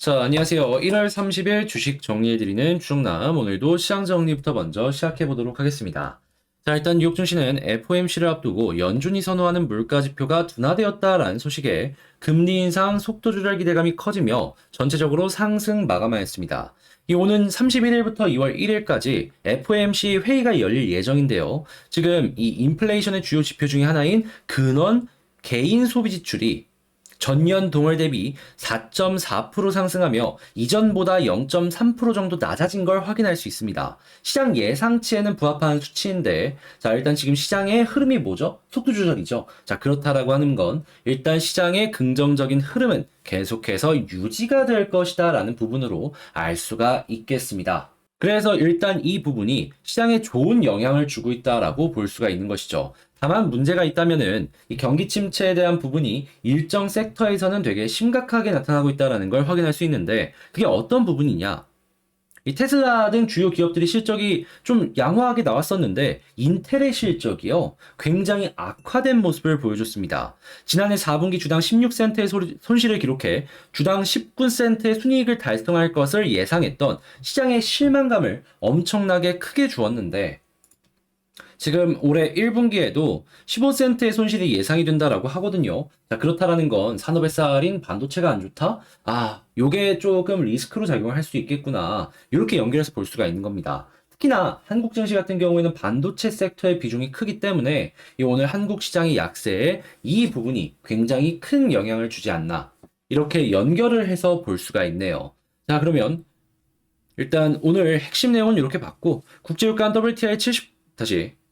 자, 안녕하세요. 1월 30일 주식 정리해드리는 추정남. 오늘도 시장 정리부터 먼저 시작해보도록 하겠습니다. 자, 일단 뉴욕 증시는 FOMC를 앞두고 연준이 선호하는 물가 지표가 둔화되었다라는 소식에 금리 인상 속도 조절 기대감이 커지며 전체적으로 상승 마감하였습니다. 이 오는 31일부터 2월 1일까지 FOMC 회의가 열릴 예정인데요. 지금 이 인플레이션의 주요 지표 중에 하나인 근원 개인 소비 지출이 전년 동월 대비 4.4% 상승하며 이전보다 0.3% 정도 낮아진 걸 확인할 수 있습니다. 시장 예상치에는 부합하는 수치인데, 자, 일단 지금 시장의 흐름이 뭐죠? 속도 조절이죠. 자, 그렇다라고 하는 건 일단 시장의 긍정적인 흐름은 계속해서 유지가 될 것이다 라는 부분으로 알 수가 있겠습니다. 그래서 일단 이 부분이 시장에 좋은 영향을 주고 있다라고 볼 수가 있는 것이죠. 다만 문제가 있다면은 이 경기 침체에 대한 부분이 일정 섹터에서는 되게 심각하게 나타나고 있다는 걸 확인할 수 있는데, 그게 어떤 부분이냐? 이 테슬라 등 주요 기업들이 실적이 좀 양호하게 나왔었는데 인텔의 실적이요 굉장히 악화된 모습을 보여줬습니다. 지난해 4분기 주당 16센트의 손실을 기록해 주당 19센트의 순이익을 달성할 것을 예상했던 시장의 실망감을 엄청나게 크게 주었는데, 지금 올해 1분기에도 15센트의 손실이 예상이 된다라고 하거든요. 자, 그렇다라는 건 산업의 쌀인 반도체가 안 좋다? 요게 조금 리스크로 작용을 할 수 있겠구나. 이렇게 연결해서 볼 수가 있는 겁니다. 특히나 한국 증시 같은 경우에는 반도체 섹터의 비중이 크기 때문에 이 오늘 한국 시장의 약세에 이 부분이 굉장히 큰 영향을 주지 않나. 이렇게 연결을 해서 볼 수가 있네요. 자, 그러면 일단 오늘 핵심 내용은 이렇게 봤고, 국제유가는 WTI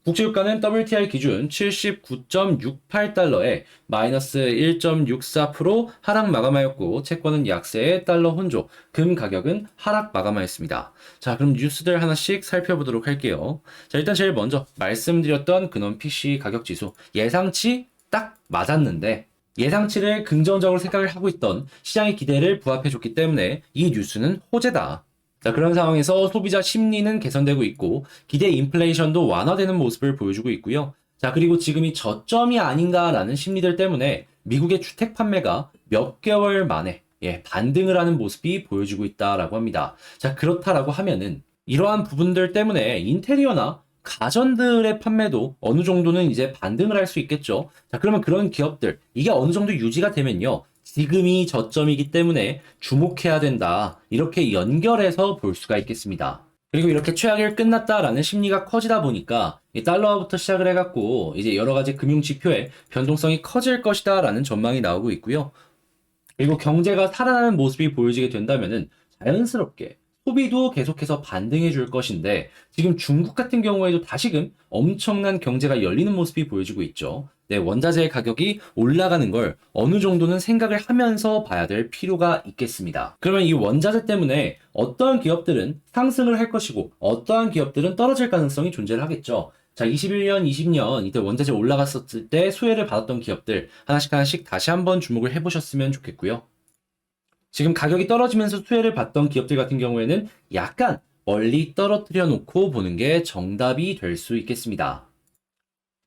국제유가는 WTI 기준 79.68달러에 마이너스 1.64% 하락 마감하였고, 채권은 약세의 달러 혼조, 금 가격은 하락 마감하였습니다. 자, 그럼 뉴스들 하나씩 살펴보도록 할게요. 자, 일단 제일 먼저 말씀드렸던 근원 PC 가격 지수 예상치 딱 맞았는데, 예상치를 긍정적으로 생각을 하고 있던 시장의 기대를 부합해줬기 때문에 이 뉴스는 호재다. 자, 그런 상황에서 소비자 심리는 개선되고 있고 기대 인플레이션도 완화되는 모습을 보여주고 있고요. 자, 그리고 지금이 저점이 아닌가라는 심리들 때문에 미국의 주택 판매가 몇 개월 만에 반등을 하는 모습이 보여지고 있다라고 합니다. 자, 그렇다라고 하면은 이러한 부분들 때문에 인테리어나 가전들의 판매도 어느 정도는 이제 반등을 할 수 있겠죠. 자, 그러면 그런 기업들, 이게 어느 정도 유지가 되면요, 지금이 저점이기 때문에 주목해야 된다. 이렇게 연결해서 볼 수가 있겠습니다. 그리고 이렇게 최악일 끝났다라는 심리가 커지다 보니까 이 달러부터 시작을 해갖고 이제 여러 가지 금융 지표의 변동성이 커질 것이다라는 전망이 나오고 있고요. 그리고 경제가 살아나는 모습이 보여지게 된다면은 자연스럽게 소비도 계속해서 반등해 줄 것인데, 지금 중국 같은 경우에도 다시금 엄청난 경제가 열리는 모습이 보여지고 있죠. 네, 원자재 가격이 올라가는 걸 어느 정도는 생각을 하면서 봐야 될 필요가 있겠습니다. 그러면 이 원자재 때문에 어떠한 기업들은 상승을 할 것이고 어떠한 기업들은 떨어질 가능성이 존재를 하겠죠. 자, 21년, 20년 이때 원자재 올라갔었을 때 수혜를 받았던 기업들 하나씩 다시 한번 주목을 해보셨으면 좋겠고요. 지금 가격이 떨어지면서 수혜를 받던 기업들 같은 경우에는 약간 멀리 떨어뜨려 놓고 보는 게 정답이 될 수 있겠습니다.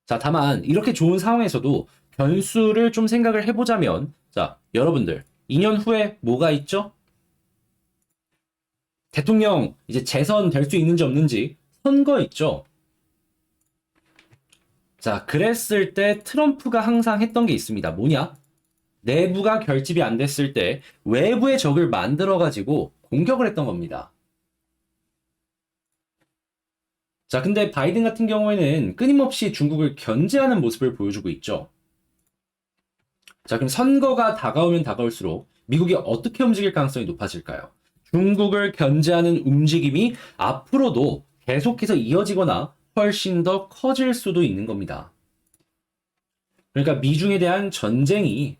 자, 다만 이렇게 좋은 상황에서도 변수를 좀 생각을 해보자면, 자, 여러분들 2년 후에 뭐가 있죠? 대통령 이제 재선 될 수 있는지 없는지 선거 있죠? 자, 그랬을 때 트럼프가 항상 했던 게 있습니다. 뭐냐? 내부가 결집이 안 됐을 때 외부의 적을 만들어가지고 공격을 했던 겁니다. 자, 근데 바이든 같은 경우에는 끊임없이 중국을 견제하는 모습을 보여주고 있죠. 자, 그럼 선거가 다가오면 다가올수록 미국이 어떻게 움직일 가능성이 높아질까요? 중국을 견제하는 움직임이 앞으로도 계속해서 이어지거나 훨씬 더 커질 수도 있는 겁니다. 그러니까 미중에 대한 전쟁이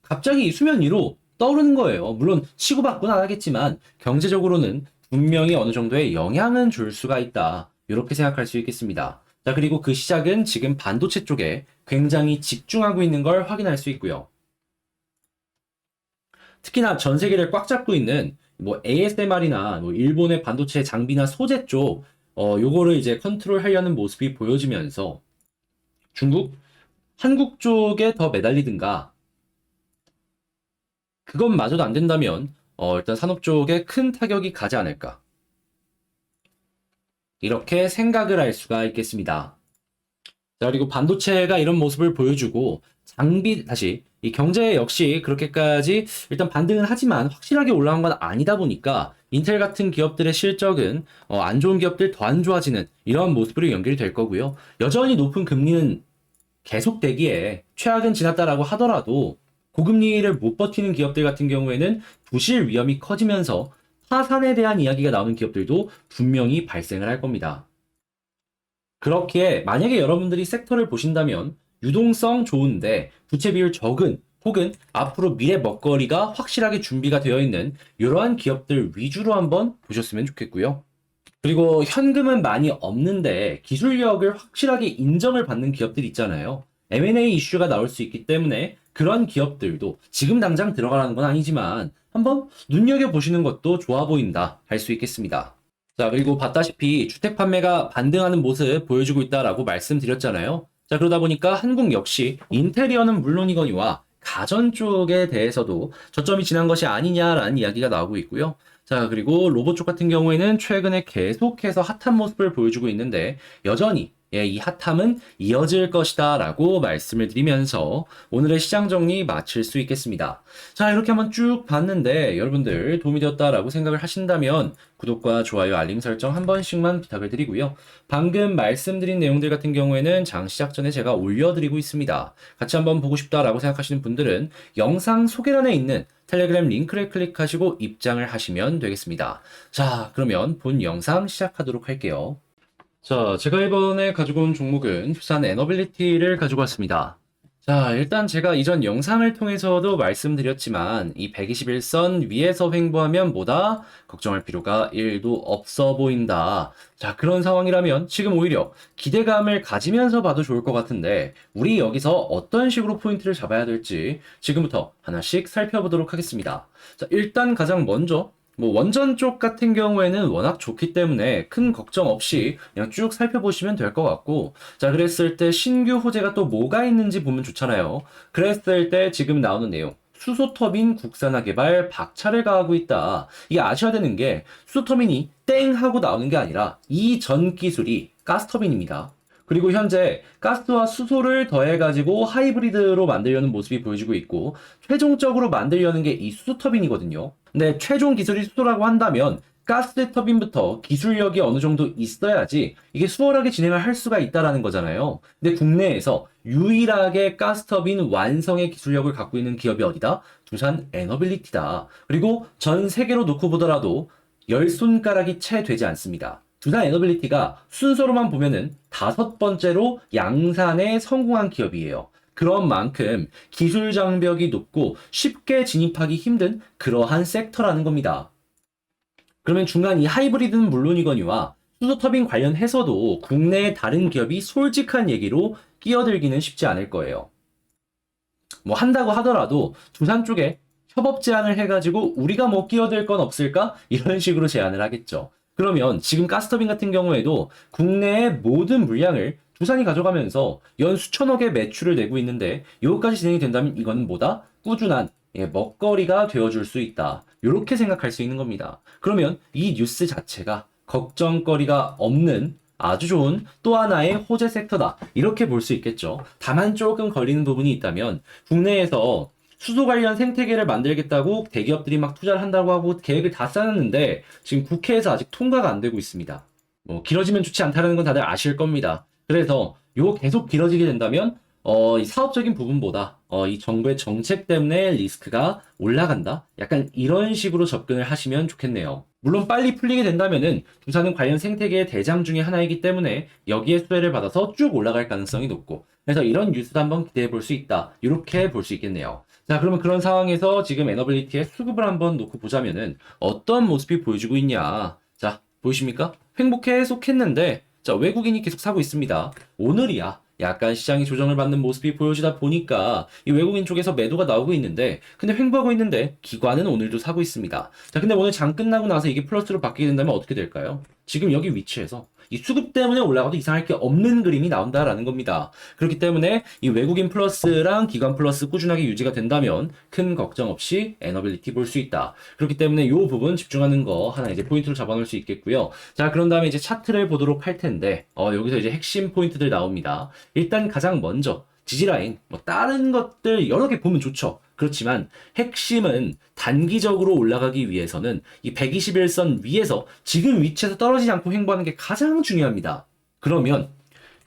갑자기 수면 위로 떠오르는 거예요. 물론 치고받고는 안 하겠지만 경제적으로는 분명히 어느 정도의 영향은 줄 수가 있다. 이렇게 생각할 수 있겠습니다. 자, 그리고 그 시작은 지금 반도체 쪽에 굉장히 집중하고 있는 걸 확인할 수 있고요. 특히나 전 세계를 꽉 잡고 있는 뭐 ASMR이나 뭐 일본의 반도체 장비나 소재 쪽, 요거를 이제 컨트롤 하려는 모습이 보여지면서 중국, 한국 쪽에 더 매달리든가, 그것마저도 안 된다면 일단 산업 쪽에 큰 타격이 가지 않을까. 이렇게 생각을 할 수가 있겠습니다. 자, 그리고 반도체가 이런 모습을 보여주고 다시 이 경제 역시 그렇게까지 일단 반등은 하지만 확실하게 올라간 건 아니다 보니까 인텔 같은 기업들의 실적은 안 좋은 기업들 더 안 좋아지는 이런 모습으로 연결이 될 거고요. 여전히 높은 금리는 계속되기에 최악은 지났다라고 하더라도 고금리를 못 버티는 기업들 같은 경우에는 부실 위험이 커지면서 파산에 대한 이야기가 나오는 기업들도 분명히 발생을 할 겁니다. 그렇기에 만약에 여러분들이 섹터를 보신다면 유동성 좋은데 부채 비율 적은 혹은 앞으로 미래 먹거리가 확실하게 준비가 되어 있는 이러한 기업들 위주로 한번 보셨으면 좋겠고요. 그리고 현금은 많이 없는데 기술력을 확실하게 인정을 받는 기업들 있잖아요. M&A 이슈가 나올 수 있기 때문에 그런 기업들도 지금 당장 들어가라는 건 아니지만 한번 눈여겨보시는 것도 좋아 보인다 할 수 있겠습니다. 자, 그리고 봤다시피 주택 판매가 반등하는 모습 보여주고 있다라고 말씀드렸잖아요. 자, 그러다 보니까 한국 역시 인테리어는 물론이거니와 가전 쪽에 대해서도 저점이 지난 것이 아니냐라는 이야기가 나오고 있고요. 자, 그리고 로봇 쪽 같은 경우에는 최근에 계속해서 핫한 모습을 보여주고 있는데 여전히 이 핫함은 이어질 것이다 라고 말씀을 드리면서 오늘의 시장 정리 마칠 수 있겠습니다. 자, 이렇게 한번 쭉 봤는데 여러분들 도움이 되었다라고 생각을 하신다면 구독과 좋아요, 알림 설정 한 번씩만 부탁을 드리고요. 방금 말씀드린 내용들 같은 경우에는 장 시작 전에 제가 올려드리고 있습니다. 같이 한번 보고 싶다라고 생각하시는 분들은 영상 소개란에 있는 텔레그램 링크를 클릭하시고 입장을 하시면 되겠습니다. 자, 그러면 본 영상 시작하도록 할게요. 자, 제가 이번에 가지고 온 종목은 두산 에너빌리티를 가지고 왔습니다. 자, 일단 제가 이전 영상을 통해서도 말씀드렸지만 이 121선 위에서 횡보하면 뭐다? 걱정할 필요가 1도 없어 보인다. 자, 그런 상황이라면 지금 오히려 기대감을 가지면서 봐도 좋을 것 같은데 우리 여기서 어떤 식으로 포인트를 잡아야 될지 지금부터 하나씩 살펴보도록 하겠습니다. 자, 일단 가장 먼저 원전 쪽 같은 경우에는 워낙 좋기 때문에 큰 걱정 없이 그냥 쭉 살펴보시면 될 것 같고, 자, 그랬을 때 신규 호재가 또 뭐가 있는지 보면 좋잖아요. 그랬을 때 지금 나오는 내용. 수소터빈 국산화 개발 박차를 가하고 있다. 이게 아셔야 되는 게 수소터빈이 땡 하고 나오는 게 아니라 이 전 기술이 가스터빈입니다. 그리고 현재 가스와 수소를 더해가지고 하이브리드로 만들려는 모습이 보여지고 있고 최종적으로 만들려는 게 이 수소터빈이거든요. 근데 최종 기술이 수소라고 한다면 가스 터빈부터 기술력이 어느 정도 있어야지 이게 수월하게 진행을 할 수가 있다라는 거잖아요. 근데 국내에서 유일하게 가스 터빈 완성의 기술력을 갖고 있는 기업이 어디다? 두산 에너빌리티다. 그리고 전 세계로 놓고 보더라도 10손가락이 채 되지 않습니다. 두산 에너빌리티가 순서로만 보면은 5번째로 양산에 성공한 기업이에요. 그런 만큼 기술 장벽이 높고 쉽게 진입하기 힘든 그러한 섹터라는 겁니다. 그러면 중간 이 하이브리드는 물론이거니와 수소터빈 관련해서도 국내의 다른 기업이 솔직한 얘기로 끼어들기는 쉽지 않을 거예요. 뭐 한다고 하더라도 두산 쪽에 협업 제안을 해가지고 우리가 뭐 끼어들 건 없을까? 이런 식으로 제안을 하겠죠. 그러면 지금 가스터빈 같은 경우에도 국내의 모든 물량을 두산이 가져가면서 연 수천억의 매출을 내고 있는데 이것까지 진행이 된다면 이건 뭐다? 꾸준한 먹거리가 되어줄 수 있다. 이렇게 생각할 수 있는 겁니다. 그러면 이 뉴스 자체가 걱정거리가 없는 아주 좋은 또 하나의 호재 섹터다. 이렇게 볼 수 있겠죠. 다만 조금 걸리는 부분이 있다면 국내에서 수소 관련 생태계를 만들겠다고 대기업들이 막 투자를 한다고 하고 계획을 다 짜놨는데 지금 국회에서 아직 통과가 안 되고 있습니다. 뭐 길어지면 좋지 않다는 건 다들 아실 겁니다. 그래서 요 계속 길어지게 된다면 이 사업적인 부분보다 이 정부의 정책 때문에 리스크가 올라간다. 약간 이런 식으로 접근을 하시면 좋겠네요. 물론 빨리 풀리게 된다면은 두산은 관련 생태계의 대장 중에 하나이기 때문에 여기에 수혜를 받아서 쭉 올라갈 가능성이 높고 그래서 이런 뉴스도 한번 기대해 볼 수 있다. 이렇게 볼 수 있겠네요. 자, 그러면 그런 상황에서 지금 에너빌리티의 수급을 한번 놓고 보자면은 어떤 모습이 보여주고 있냐. 자, 보이십니까? 횡보 계속했는데 자, 외국인이 계속 사고 있습니다. 오늘이야. 약간 시장이 조정을 받는 모습이 보여지다 보니까 이 외국인 쪽에서 매도가 나오고 있는데 근데 횡보하고 있는데 기관은 오늘도 사고 있습니다. 자, 근데 오늘 장 끝나고 나서 이게 플러스로 바뀌게 된다면 어떻게 될까요? 지금 여기 위치에서 이 수급 때문에 올라가도 이상할 게 없는 그림이 나온다라는 겁니다. 그렇기 때문에 이 외국인 플러스랑 기관 플러스 꾸준하게 유지가 된다면 큰 걱정 없이 에너빌리티 볼 수 있다. 그렇기 때문에 이 부분 집중하는 거 하나 이제 포인트로 잡아놓을 수 있겠고요. 자, 그런 다음에 이제 차트를 보도록 할 텐데, 여기서 이제 핵심 포인트들 나옵니다. 일단 가장 먼저 지지라인, 뭐 다른 것들 여러 개 보면 좋죠. 그렇지만 핵심은 단기적으로 올라가기 위해서는 이 121선 위에서 지금 위치에서 떨어지지 않고 횡보하는 게 가장 중요합니다. 그러면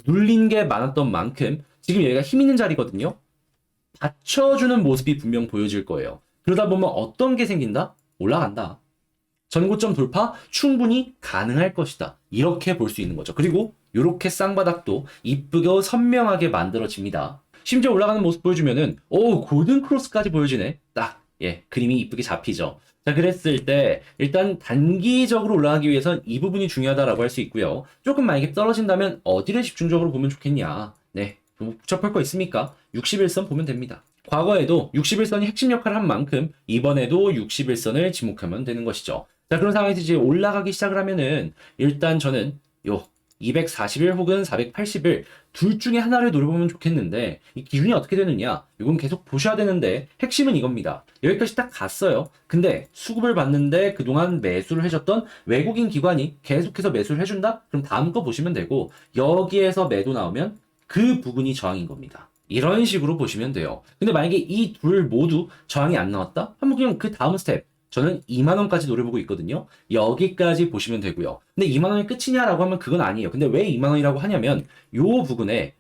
눌린 게 많았던 만큼 지금 여기가 힘 있는 자리거든요. 받쳐주는 모습이 분명 보여질 거예요. 그러다 보면 어떤 게 생긴다? 올라간다. 전고점 돌파 충분히 가능할 것이다. 이렇게 볼 수 있는 거죠. 그리고 이렇게 쌍바닥도 이쁘게 선명하게 만들어집니다. 심지어 올라가는 모습 보여주면은 골든 크로스까지 보여지네. 딱 그림이 이쁘게 잡히죠. 자, 그랬을 때 일단 단기적으로 올라가기 위해선 이 부분이 중요하다라고 할 수 있고요. 조금 만약에 떨어진다면 어디를 집중적으로 보면 좋겠냐. 뭐 복잡할 거 있습니까? 61선 보면 됩니다. 과거에도 61선이 핵심 역할을 한 만큼 이번에도 61선을 지목하면 되는 것이죠. 자, 그런 상황에서 이제 올라가기 시작을 하면은 일단 저는 241 혹은 481 둘 중에 하나를 노려보면 좋겠는데 이 기준이 어떻게 되느냐? 이건 계속 보셔야 되는데 핵심은 이겁니다. 여기까지 딱 갔어요. 근데 수급을 받는데 그동안 매수를 해줬던 외국인 기관이 계속해서 매수를 해준다? 그럼 다음 거 보시면 되고 여기에서 매도 나오면 그 부분이 저항인 겁니다. 이런 식으로 보시면 돼요. 근데 만약에 이 둘 모두 저항이 안 나왔다? 한번 그냥 그 다음 스텝 저는 2만원까지 노려보고 있거든요. 여기까지 보시면 되고요. 근데 2만원이 끝이냐라고 하면 그건 아니에요. 근데 왜 2만원이라고 하냐면 요 부분에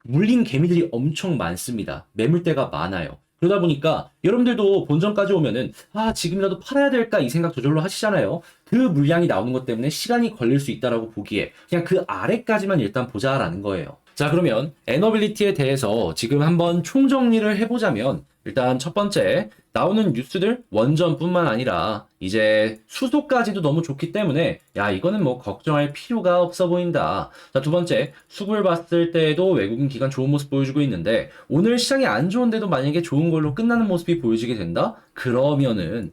물린 개미들이 엄청 많습니다. 매물대가 많아요. 그러다 보니까 여러분들도 본전까지 오면은 지금이라도 팔아야 될까 이 생각 저절로 하시잖아요. 그 물량이 나오는 것 때문에 시간이 걸릴 수 있다라고 보기에 그냥 그 아래까지만 일단 보자라는 거예요. 자, 그러면 에너빌리티에 대해서 지금 한번 총정리를 해보자면 일단 첫 번째 나오는 뉴스들 원전뿐만 아니라 이제 수소까지도 너무 좋기 때문에 이거는 뭐 걱정할 필요가 없어 보인다. 자, 두 번째 수급을 봤을 때에도 외국인 기관 좋은 모습 보여주고 있는데 오늘 시장이 안 좋은데도 만약에 좋은 걸로 끝나는 모습이 보여지게 된다? 그러면은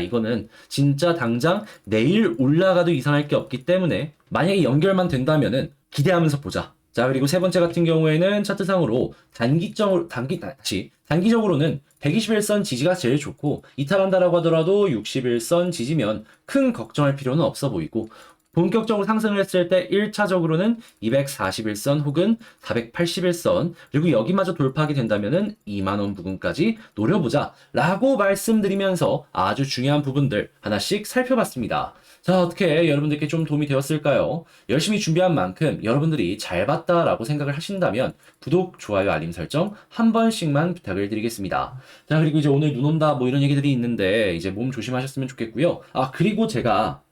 이거는 진짜 당장 내일 올라가도 이상할 게 없기 때문에 만약에 연결만 된다면은 기대하면서 보자. 자, 그리고 세 번째 같은 경우에는 차트상으로 단기적으로는 121선 지지가 제일 좋고 이탈한다라고 하더라도 61선 지지면 큰 걱정할 필요는 없어 보이고 본격적으로 상승을 했을 때 1차적으로는 241선 혹은 481선 그리고 여기마저 돌파하게 된다면은 2만원 부근까지 노려보자 라고 말씀드리면서 아주 중요한 부분들 하나씩 살펴봤습니다. 자, 어떻게 여러분들께 좀 도움이 되었을까요? 열심히 준비한 만큼 여러분들이 잘 봤다라고 생각을 하신다면 구독, 좋아요, 알림 설정 한 번씩만 부탁을 드리겠습니다. 자, 그리고 이제 오늘 눈 온다 뭐 이런 얘기들이 있는데 이제 몸 조심하셨으면 좋겠고요. 그리고 제가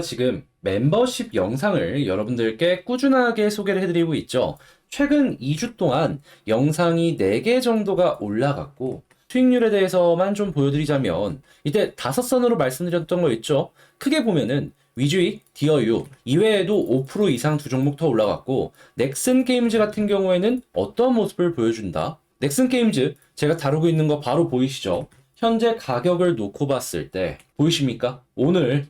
지금 멤버십 영상을 여러분들께 꾸준하게 소개를 해드리고 있죠. 최근 2주 동안 영상이 4개 정도가 올라갔고 수익률에 대해서만 좀 보여드리자면 이때 5선으로 말씀드렸던 거 있죠. 크게 보면은 위주익, 디어유 이외에도 5% 이상 두 종목 더 올라갔고 넥슨 게임즈 같은 경우에는 어떤 모습을 보여준다. 넥슨 게임즈 제가 다루고 있는 거 바로 보이시죠? 현재 가격을 놓고 봤을 때 보이십니까? 오늘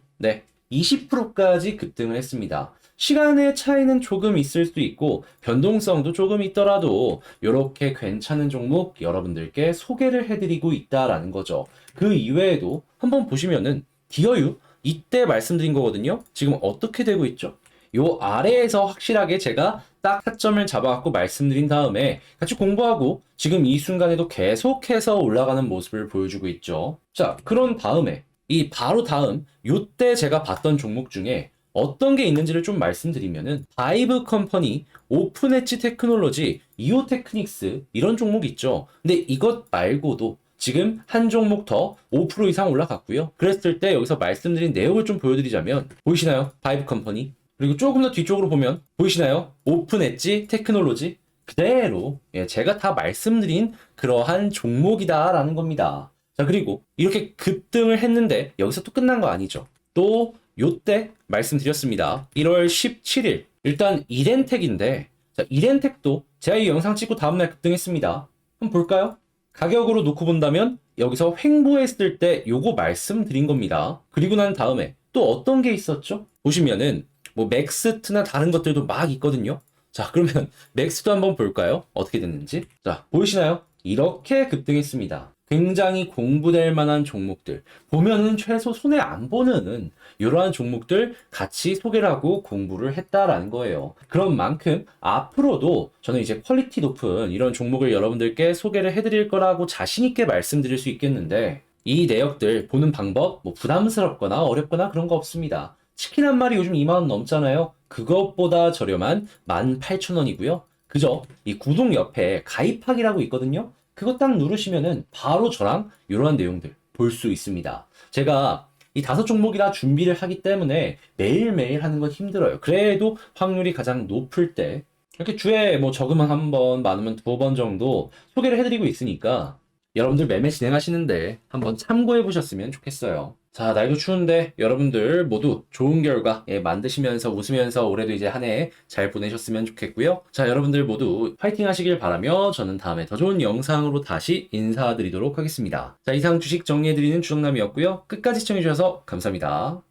20%까지 급등을 했습니다. 시간의 차이는 조금 있을 수 있고 변동성도 조금 있더라도 이렇게 괜찮은 종목 여러분들께 소개를 해드리고 있다라는 거죠. 그 이외에도 한번 보시면은 디어유 이때 말씀드린 거거든요. 지금 어떻게 되고 있죠? 요 아래에서 확실하게 제가 딱 타점을 잡아갖고 말씀드린 다음에 같이 공부하고 지금 이 순간에도 계속해서 올라가는 모습을 보여주고 있죠. 자, 그런 다음에 이 바로 다음 요때 제가 봤던 종목 중에 어떤 게 있는지를 좀 말씀드리면은 바이브 컴퍼니, 오픈 엣지 테크놀로지, 이오 테크닉스 이런 종목 있죠. 근데 이것 말고도 지금 한 종목 더 5% 이상 올라갔고요. 그랬을 때 여기서 말씀드린 내용을 좀 보여드리자면 보이시나요? 바이브 컴퍼니. 그리고 조금 더 뒤쪽으로 보면 보이시나요? 오픈 엣지 테크놀로지. 그대로 제가 다 말씀드린 그러한 종목이다라는 겁니다. 자, 그리고 이렇게 급등을 했는데 여기서 또 끝난 거 아니죠. 또 요때 말씀드렸습니다. 1월 17일 일단 이렌텍인데 자, 이렌텍도 제가 이 영상 찍고 다음날 급등했습니다. 한번 볼까요? 가격으로 놓고 본다면 여기서 횡보했을 때 요거 말씀드린 겁니다. 그리고 난 다음에 또 어떤 게 있었죠? 보시면은 뭐 맥스트나 다른 것들도 막 있거든요. 자, 그러면 맥스도 한번 볼까요? 어떻게 됐는지. 자, 보이시나요? 이렇게 급등했습니다. 굉장히 공부될 만한 종목들. 보면은 최소 손해 안 보는 이러한 종목들 같이 소개를 하고 공부를 했다라는 거예요. 그런 만큼 앞으로도 저는 이제 퀄리티 높은 이런 종목을 여러분들께 소개를 해드릴 거라고 자신있게 말씀드릴 수 있겠는데, 이 내역들 보는 방법 뭐 부담스럽거나 어렵거나 그런 거 없습니다. 치킨 한 마리 요즘 2만 원 넘잖아요. 그것보다 저렴한 18,000원이고요. 그죠? 이 구독 옆에 가입하기라고 있거든요. 그거 딱 누르시면은 바로 저랑 이러한 내용들 볼 수 있습니다. 제가 이 5종목이나 준비를 하기 때문에 매일매일 하는 건 힘들어요. 그래도 확률이 가장 높을 때 이렇게 주에 뭐 적으면 한 번, 많으면 2번 정도 소개를 해드리고 있으니까 여러분들 매매 진행하시는데 한번 참고해 보셨으면 좋겠어요. 자, 날도 추운데 여러분들 모두 좋은 결과 만드시면서 웃으면서 올해도 이제 한 해 잘 보내셨으면 좋겠고요. 자, 여러분들 모두 파이팅 하시길 바라며 저는 다음에 더 좋은 영상으로 다시 인사드리도록 하겠습니다. 자, 이상 주식 정리해드리는 주정남이었고요. 끝까지 시청해주셔서 감사합니다.